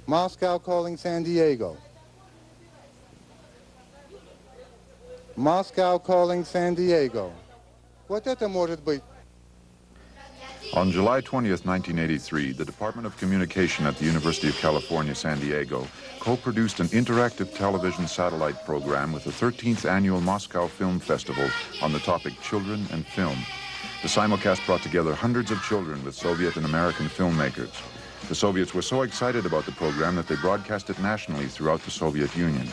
Moscow calling San Diego. Moscow calling San Diego. Вот это может быть? On July 20th, 1983, the Department of Communication at the University of California, San Diego, co-produced an interactive television satellite program with the 13th Annual Moscow Film Festival on the topic Children and Film. The simulcast brought together hundreds of children with Soviet and American filmmakers. The Soviets were so excited about the program that they broadcast it nationally throughout the Soviet Union.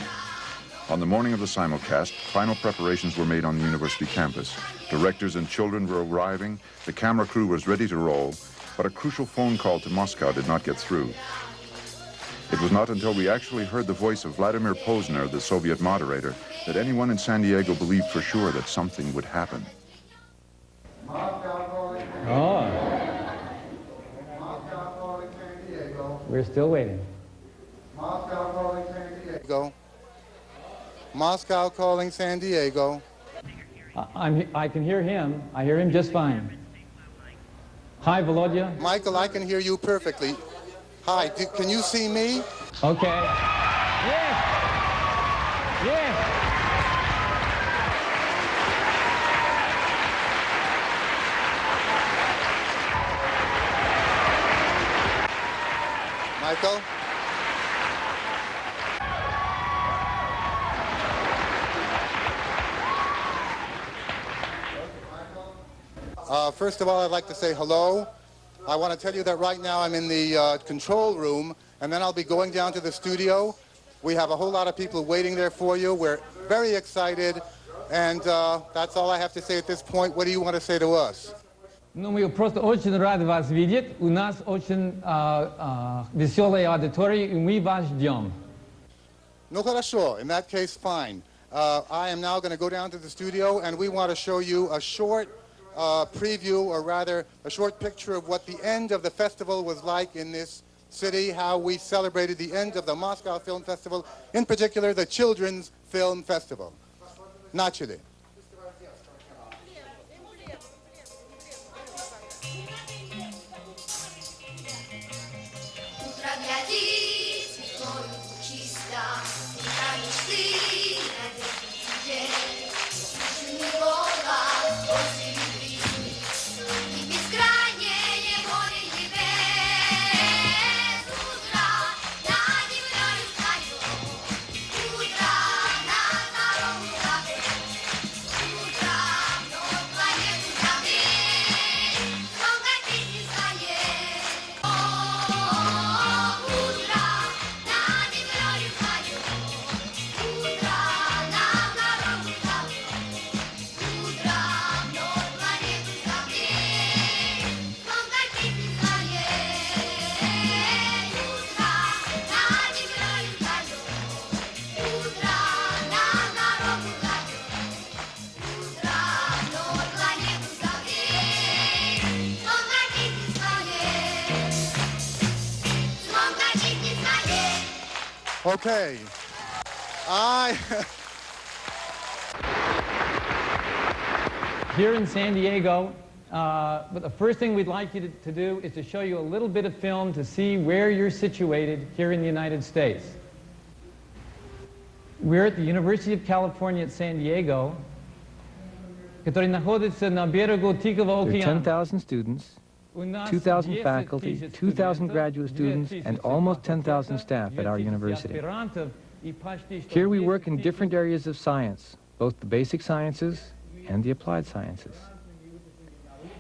On the morning of the simulcast, final preparations were made on the university campus. Directors and children were arriving, the camera crew was ready to roll, but a crucial phone call to Moscow did not get through. It was not until we actually heard the voice of Vladimir Posner, the Soviet moderator, that anyone in San Diego believed for sure that something would happen. Moscow calling San Diego. Oh. Moscow calling San Diego. We're still waiting. Moscow calling San Diego. Moscow calling San Diego. I can hear him. I hear him just fine. Hi, Volodya. Michael, I can hear you perfectly. Hi, can you see me? Okay. Yes. Yes. Michael? First of all, I'd like to say hello. I want to tell you that right now I'm in the control room, and then I'll be going down to the studio. We have a whole lot of people waiting there for you. We're very excited, and that's all I have to say at this point. What do you want to say to us? Ну, мы просто очень рады вас видеть. У нас очень веселая аудитория, и мы вас ждем. No, хорошо. In that case, fine. I am now going to go down to the studio, and we want to show you a short preview, or rather a short picture of what the end of the festival was like in this city, how we celebrated the end of the Moscow Film Festival, in particular the Children's Film Festival. Начали. Okay. Here in San Diego, but the first thing we'd like you to do is to show you a little bit of film to see where you're situated here in the United States. We're at the University of California at San Diego, который находится на берегу Тихого океана. There are 10,000 students, 2,000 faculty, 2,000 graduate students, and almost 10,000 staff at our university. Here we work in different areas of science, both the basic sciences and the applied sciences.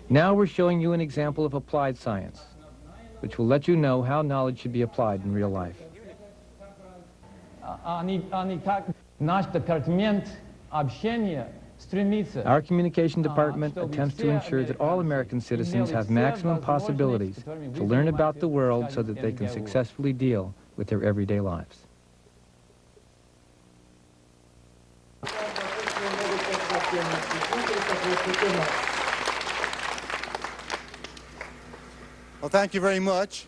Now we're showing you an example of applied science, which will let you know how knowledge should be applied in real life. Наш департамент общения стремится. Our communication department attempts to ensure that all American citizens have maximum possibilities to learn about the world so that they can successfully deal with their everyday lives. Well, thank you very much.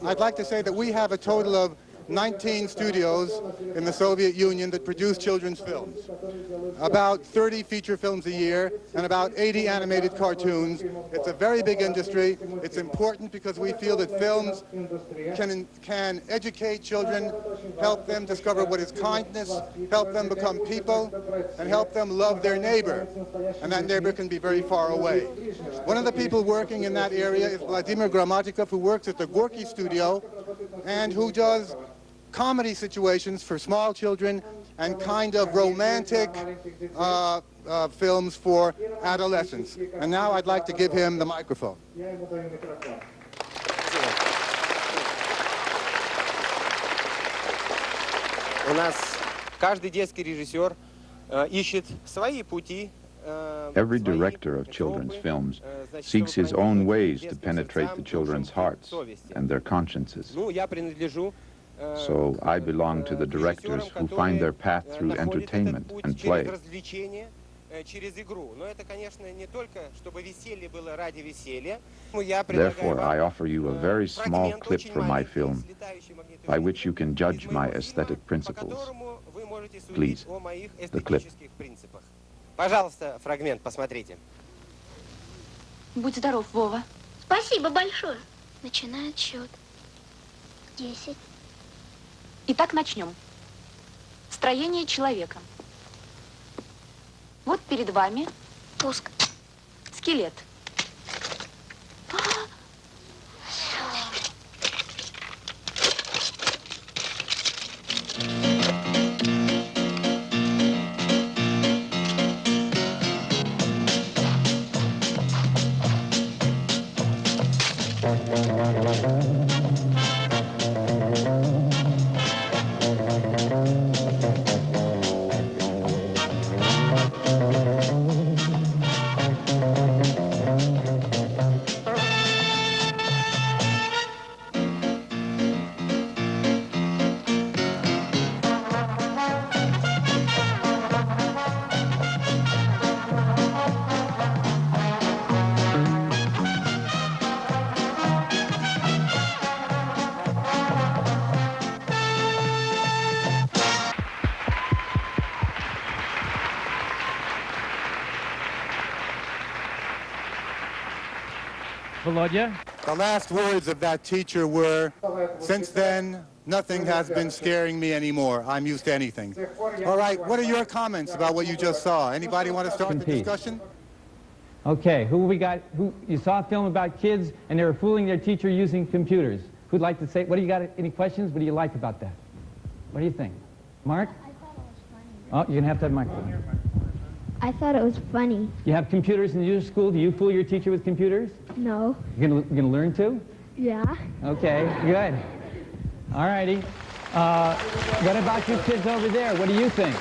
I'd like to say that we have a total of 19 studios in the Soviet Union that produce children's films. About 30 feature films a year and about 80 animated cartoons. It's a very big industry. It's important because we feel that films can educate children, help them discover what is kindness, help them become people, and help them love their neighbor. And that neighbor can be very far away. One of the people working in that area is Vladimir Gramatikov, who works at the Gorky studio and who does comedy situations for small children and kind of romantic films for adolescents. And now I'd like to give him the microphone. У нас каждый детский режиссер ищет свои пути. Every director of children's films seeks his own ways to penetrate the children's hearts and their consciences. So I belong to the directors who find their path through entertainment and play. Therefore, I offer you a very small clip from my film by which you can judge my aesthetic principles. Please, the clip. Пожалуйста, фрагмент, посмотрите. Будь здоров, Вова. Спасибо большое. Начинает счет. 10. Итак, начнем. Строение человека. Вот перед вами Пуск. скелет. Volodya? The last words of that teacher were, "Since then, nothing has been scaring me anymore. I'm used to anything." All right, what are your comments about what you just saw? Anybody want to start the discussion? Okay, who we got? Who you saw a film about kids and they were fooling their teacher using computers? Who'd like to say? What do you got? Any questions? What do you like about that? What do you think, Mark? I thought it was funny. Oh, you're gonna have to have a microphone. I thought it was funny. You have computers in your school. Do you fool your teacher with computers? No. You're gonna learn to? Yeah. Okay, good. All righty. What about you kids over there? What do you think?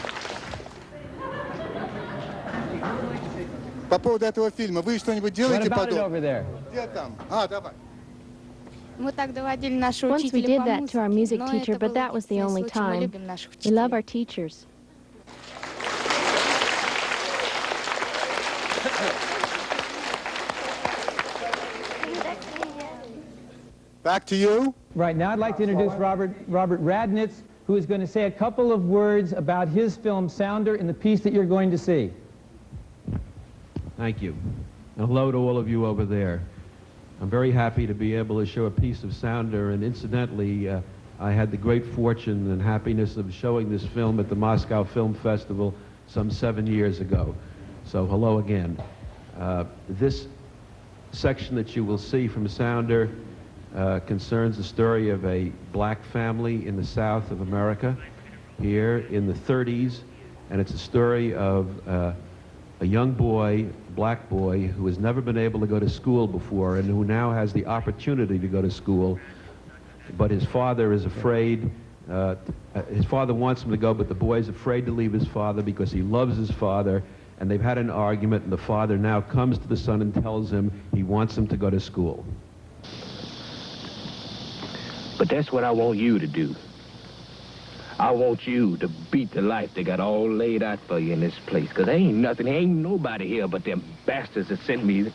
По поводу этого фильма, вы что-нибудь What делаете about it потом? over there? Где там? Давай. Once we did that to our music teacher, but that was the only time. We love our teachers. Back to you. Right, now I'd like to introduce Robert Radnitz, who is going to say a couple of words about his film Sounder and the piece that you're going to see. Thank you. And hello to all of you over there. I'm very happy to be able to show a piece of Sounder, and incidentally, I had the great fortune and happiness of showing this film at the Moscow Film Festival some 7 years ago. So hello again. This section that you will see from Sounder concerns the story of a black family in the South of America here in the 30s, and it's a story of a young boy, black boy, who has never been able to go to school before and who now has the opportunity to go to school, but his father is afraid. His father wants him to go, but the boy's afraid to leave his father because he loves his father, and they've had an argument, and the father now comes to the son and tells him he wants him to go to school. But that's what I want you to do. I want you to beat the life they got all laid out for you in this place. Because there ain't nothing, there ain't nobody here but them bastards that sent me.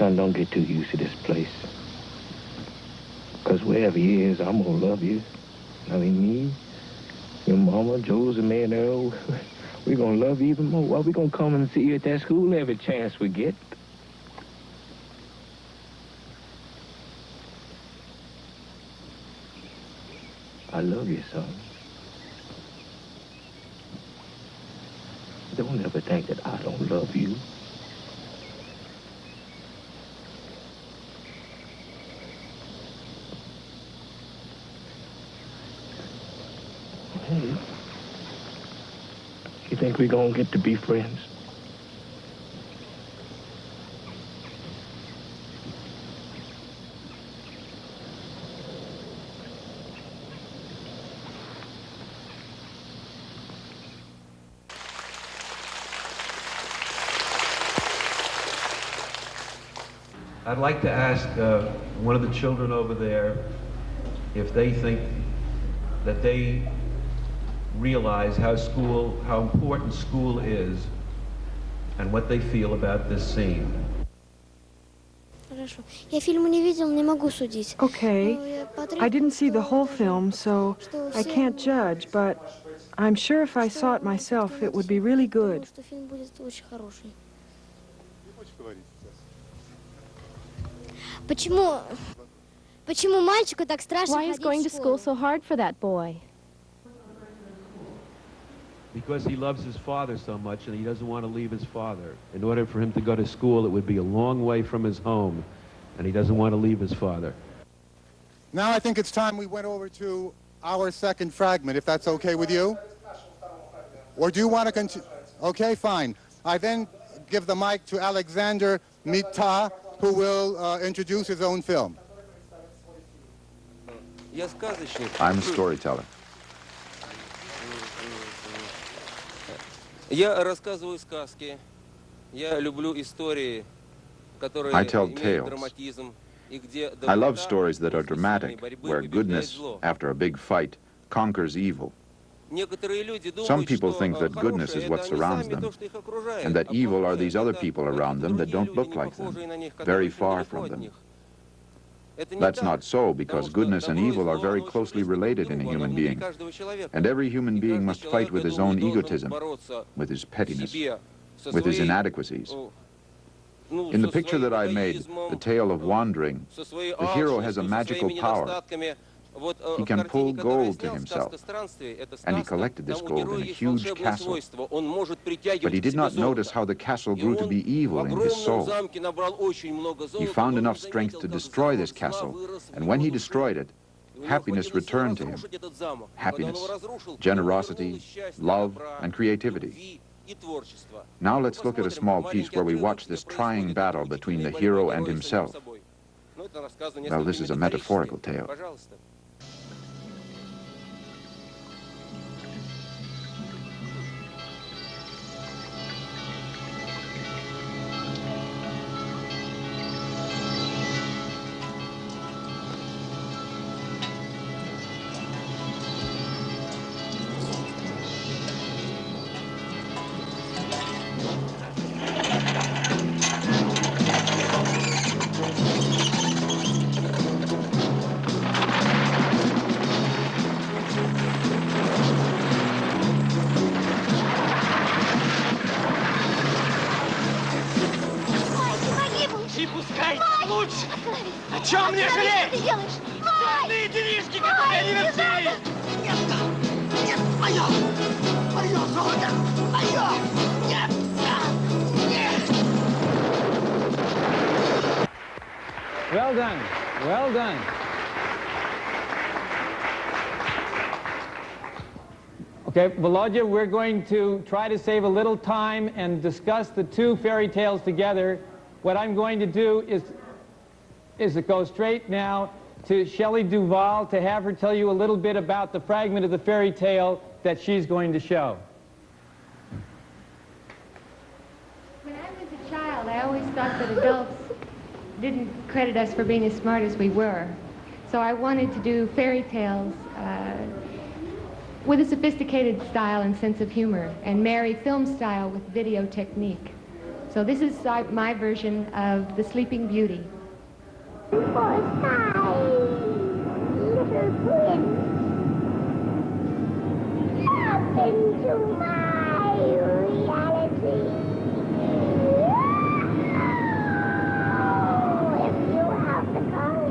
son, don't get too used to this place. Because wherever he is, I'm going to love you. I mean, me, your mama, Joe's and man, Earl, we're going to love you even more. Well, we're going to come and see you at that school every chance we get. I love you, son. Don't ever think that I don't love you. Hey, you think we're gonna get to be friends? I'd like to ask one of the children over there if they think that they realize how important school is and what they feel about this scene. Okay. I didn't see the whole film, so I can't judge, but I'm sure if I saw it myself, it would be really good. Why is going to school so hard for that boy? Because he loves his father so much and he doesn't want to leave his father. In order for him to go to school, it would be a long way from his home, and he doesn't want to leave his father. Now I think it's time we went over to our second fragment, if that's okay with you. Or do you want to continue? Okay, fine. I then give the mic to Alexander Mita, who will introduce his own film. I'm a storyteller. I tell tales. I love stories that are dramatic, where goodness, after a big fight, conquers evil. Some people think that goodness is what surrounds them, and that evil are these other people around them that don't look like them, very far from them. That's not so, because goodness and evil are very closely related in a human being, and every human being must fight with his own egotism, with his pettiness, with his inadequacies. In the picture that I made, The Tale of Wandering, the hero has a magical power. He can pull gold to himself, and he collected this gold in a huge castle. But he did not notice how the castle grew to be evil in his soul. He found enough strength to destroy this castle, and when he destroyed it, happiness returned to him. Happiness, generosity, love, and creativity. Now let's look at a small piece where we watch this trying battle between the hero and himself. Well, this is a metaphorical tale. Well done. Well done. Okay, Volodya, we're going to try to save a little time and discuss the two fairy tales together. What I'm going to do is to go straight now to Shelley Duvall to have her tell you a little bit about the fragment of the fairy tale that she's going to show. When I was a child, I always thought that adults didn't credit us for being as smart as we were. So I wanted to do fairy tales with a sophisticated style and sense of humor, and marry film style with video technique. So this is my version of The Sleeping Beauty. Little prince, up into my reality. Oh, if you have the courage.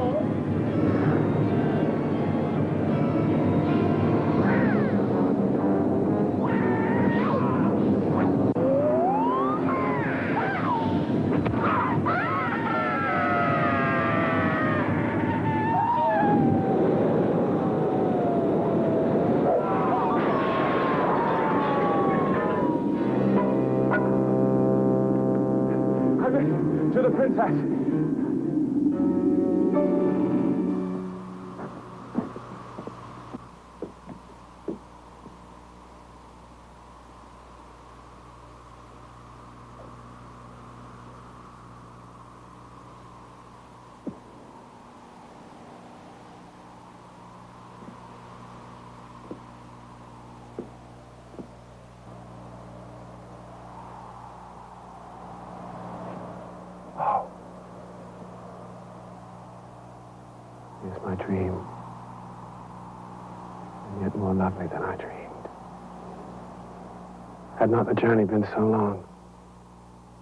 To the princess. Here's my dream, and yet more lovely than I dreamed. Had not the journey been so long,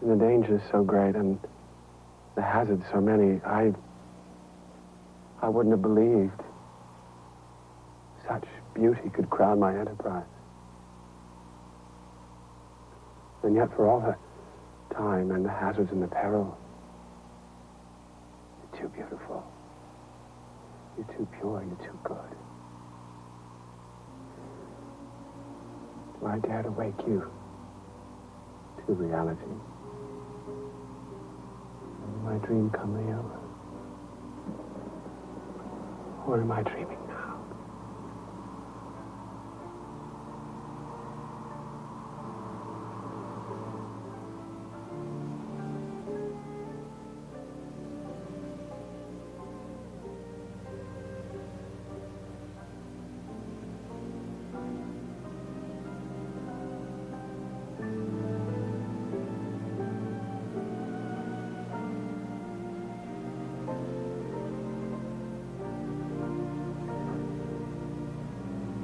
and the dangers so great, and the hazards so many, I wouldn't have believed such beauty could crown my enterprise. And yet for all the time and the hazards and the peril, you're too beautiful. You're too pure, you're too good. Do I dare to wake you to reality? Will my dream come real? Or am I dreaming now?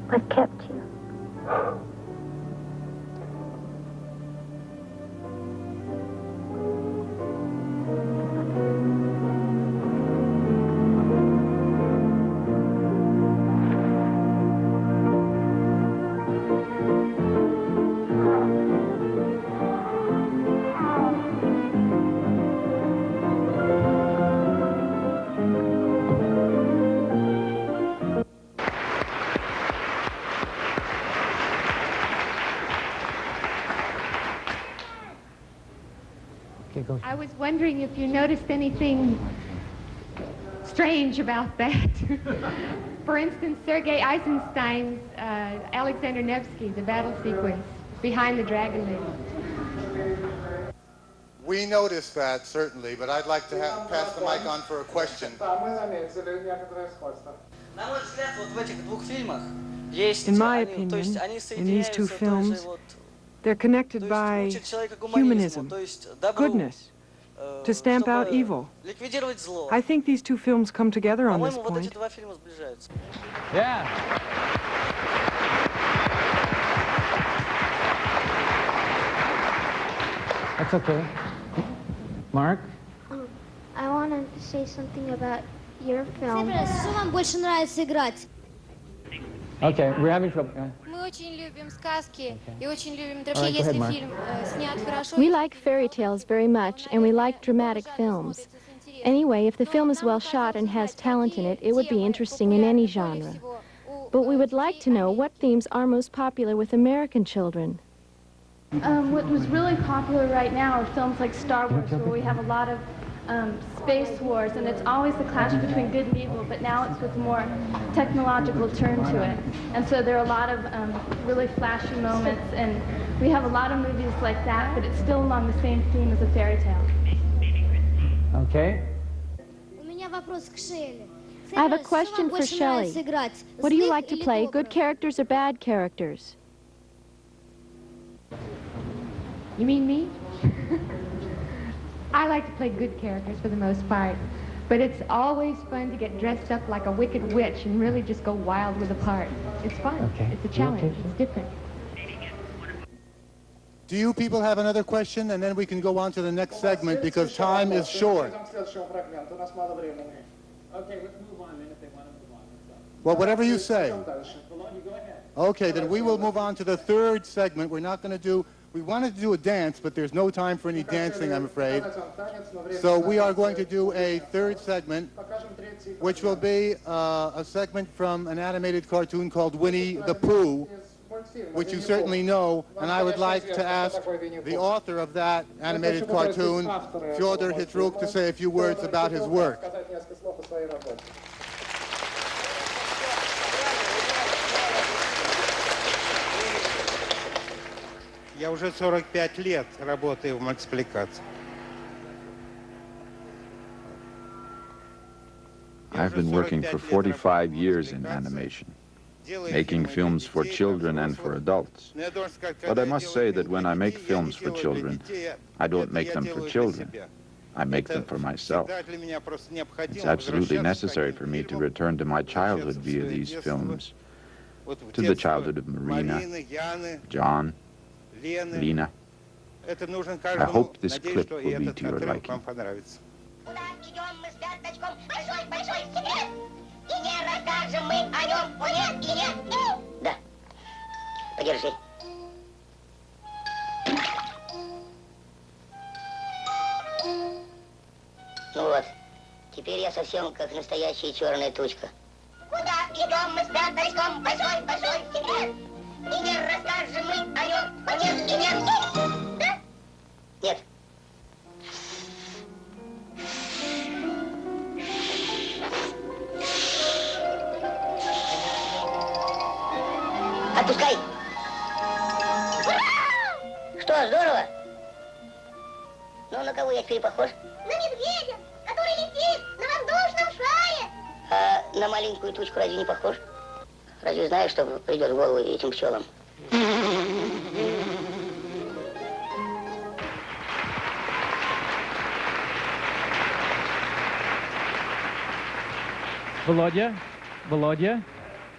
What kept you? I was wondering if you noticed anything strange about that. For instance, Sergei Eisenstein's Alexander Nevsky, the battle sequence, Behind the Dragon Lady. We noticed that, certainly, but I'd like to pass the mic on for a question. In my opinion, in these two films, they're connected by humanism, goodness, to stamp out evil. I think these two films come together on this point. Yeah. That's okay. Mark? I want to say something about your film. Okay, we're having trouble. Мы очень любим сказки и очень любим вообще, если фильм снят хорошо. We like fairy tales very much, and we like dramatic films. Anyway, if the film is well shot and has talent in it, it would be interesting in any genre. But we would like to know what themes are most popular with American children. What was really popular right now are films like Star Wars, where we have a lot of space wars, and it's always the clash between good and evil, but now it's with a more technological turn to it. And so there are a lot of really flashy moments, and we have a lot of movies like that, but it's still along the same theme as a fairy tale. Okay. I have a question for Shelley. What do you like to play, good characters or bad characters? You mean me? I like to play good characters for the most part, but it's always fun to get dressed up like a wicked witch and really just go wild with the part. It's fun. Okay. It's a challenge. It's different. Do you people have another question? And then we can go on to the next segment because time is short. Okay, let's move on then if they want to move on. Well, whatever you say. Volodya, go ahead. Okay, then we will move on to the third segment. We're not going to do, we wanted to do a dance, but there's no time for any dancing, I'm afraid. So we are going to do a third segment, which will be a segment from an animated cartoon called Winnie the Pooh, which you certainly know, and I would like to ask the author of that animated cartoon, Fyodor Hitruk, to say a few words about his work. Я уже 45 лет работаю в мультипликации. I've been working for 45 years in animation, making films for children and for adults. But I must say that when I make films for children, I don't make them for children. I make them for myself. It's absolutely necessary for me to return to my childhood via these films, to the childhood of Marina, John, Lena. I hope this clip will be to your liking. Идем мы с пяточком, большой-большой секрет. И не расскажем мы о нем, о нет, и нет. Да, подержи. Ну вот, теперь я совсем как настоящая черная тучка. Куда идем мы с пяточком, большой-большой секрет. И не расскажем мы о нем, о нет, и нет. Да? Нет. Отпускай! Что, здорово? Ну, на кого я теперь похож? На медведя, который летит на воздушном шаре. А на маленькую тучку разве не похож? Разве знаешь, что придет в голову этим пчелам? Volodya,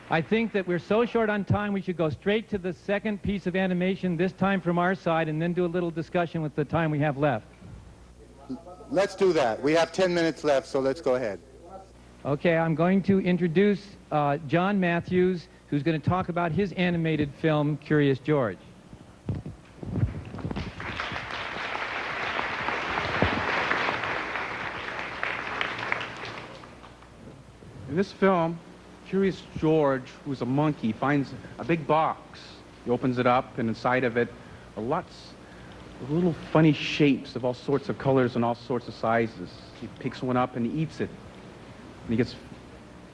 I think that we're so short on time, we should go straight to the second piece of animation, this time from our side, and then do a little discussion with the time we have left. Let's do that. We have 10 minutes left, so let's go ahead. Okay, I'm going to introduce John Matthews, who's going to talk about his animated film, Curious George. In this film, Curious George, who's a monkey, finds a big box. He opens it up, and inside of it are lots of little funny shapes of all sorts of colors and all sorts of sizes. He picks one up and he eats it. And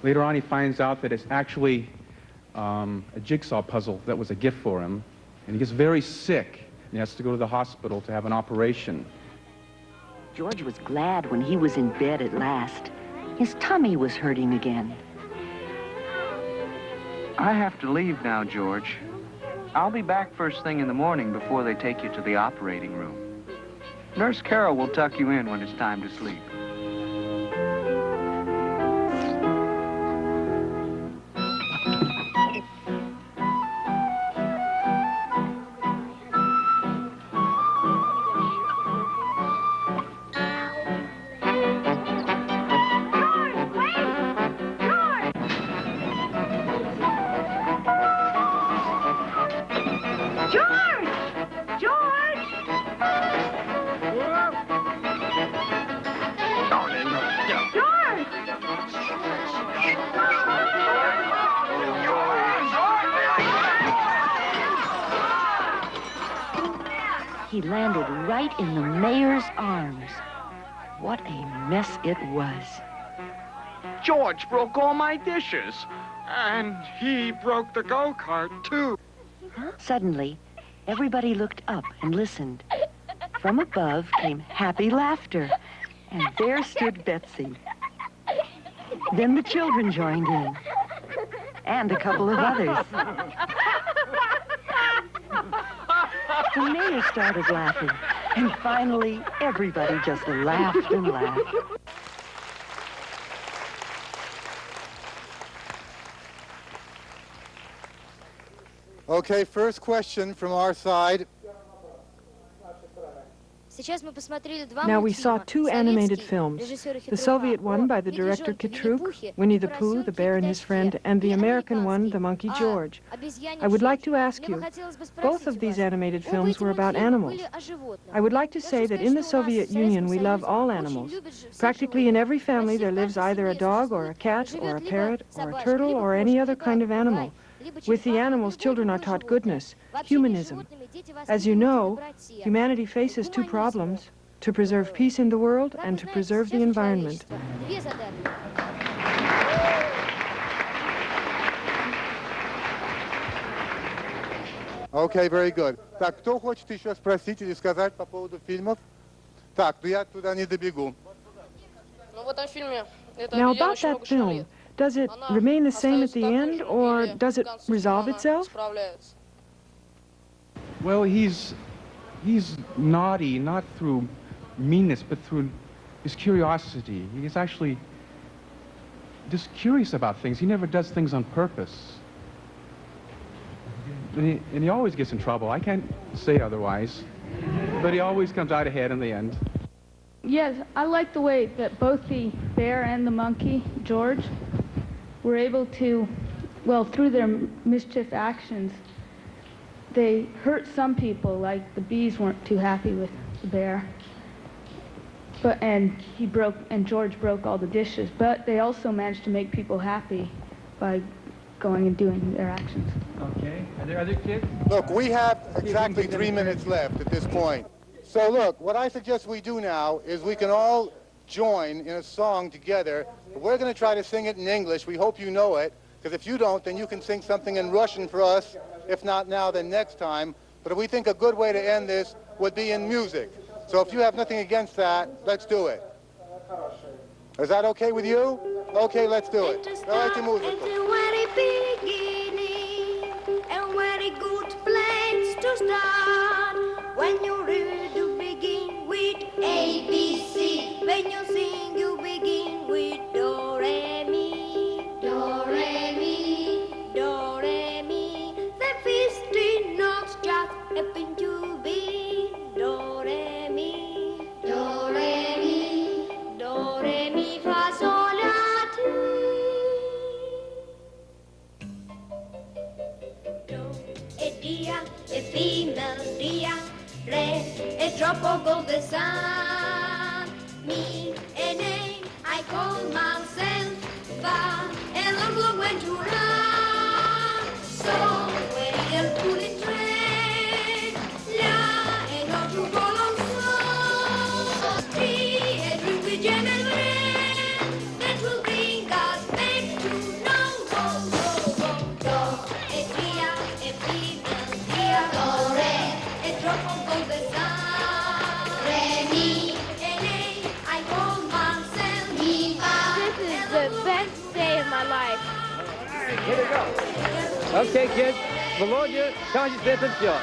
later on he finds out that it's actually a jigsaw puzzle that was a gift for him. And he gets very sick, and he has to go to the hospital to have an operation. George was glad when he was in bed at last. His tummy was hurting again. I have to leave now, George. I'll be back first thing in the morning before they take you to the operating room. Nurse Carol will tuck you in when it's time to sleep. He landed right in the mayor's arms. What a mess it was. George broke all my dishes. And he broke the go-kart, too. Suddenly, everybody looked up and listened. From above came happy laughter, and there stood Betsy. Then the children joined in, and a couple of others. The mayor started laughing, And finally, everybody just laughed and laughed. Okay, first question from our side. Now we saw two animated films, the Soviet one by the director Kitruk, Winnie the Pooh, the Bear and His Friend, and the American one, The Monkey George. I would like to ask you, both of these animated films were about animals. I would like to say that in the Soviet Union we love all animals. Practically in every family there lives either a dog or a cat or a parrot or a turtle or any other kind of animal. With the animals, children are taught goodness, humanism. As you know, humanity faces two problems: to preserve peace in the world and to preserve the environment. Okay, very good. Так, кто хочет еще спросить или сказать по поводу фильмов? Так, я туда не добегу. Now about that film, does it remain the same at the end, or does it resolve itself? Well, he's naughty, not through meanness, but through his curiosity. He's actually just curious about things. He never does things on purpose. And he always gets in trouble. I can't say otherwise. But he always comes out ahead in the end. Yes, I like the way that both the bear and the monkey, George, were able to, well, through their mischief actions, they hurt some people, like the bees weren't too happy with the bear. And George broke all the dishes, but they also managed to make people happy by going and doing their actions. Okay. Are there other kids? Look, we have exactly 3 minutes left at this point. So look, what I suggest we do now is we can all join in a song together. We're going to try to sing it in English. We hope you know it, because if you don't, then you can sing something in Russian for us. If not now, then next time. But we think a good way to end this would be in music. So if you have nothing against that, let's do it. Is that okay with you? Okay, let's do it. Давайте музыку. It's a very beginning, a very good place to start. When you read, you begin with A, B, C. When you sing, you begin with Do, Re, Mi. Do, Re, Mi. Do, Re, Mi. The 15 notes just happen to be Do, Re, Mi. Do, Re, Mi. Do, Re, Mi, Fa, Sol, La, Ti. Do, a dia, a female dia. Re, a drop of golden sun. Mi, a name I call myself. Fa, a long, long way to run. So, we'll pull it train. La, a not to fall on so. Ti, a drink with jam and bread. That will bring us back to no, go, go, go, go. A dia, a female dia. Do, re, a drop of golden sun. Re, mi, a name I call myself. Mi, fa. This is the best day of my life. Here we go. Okay, kids. Volodya, кажется, это все.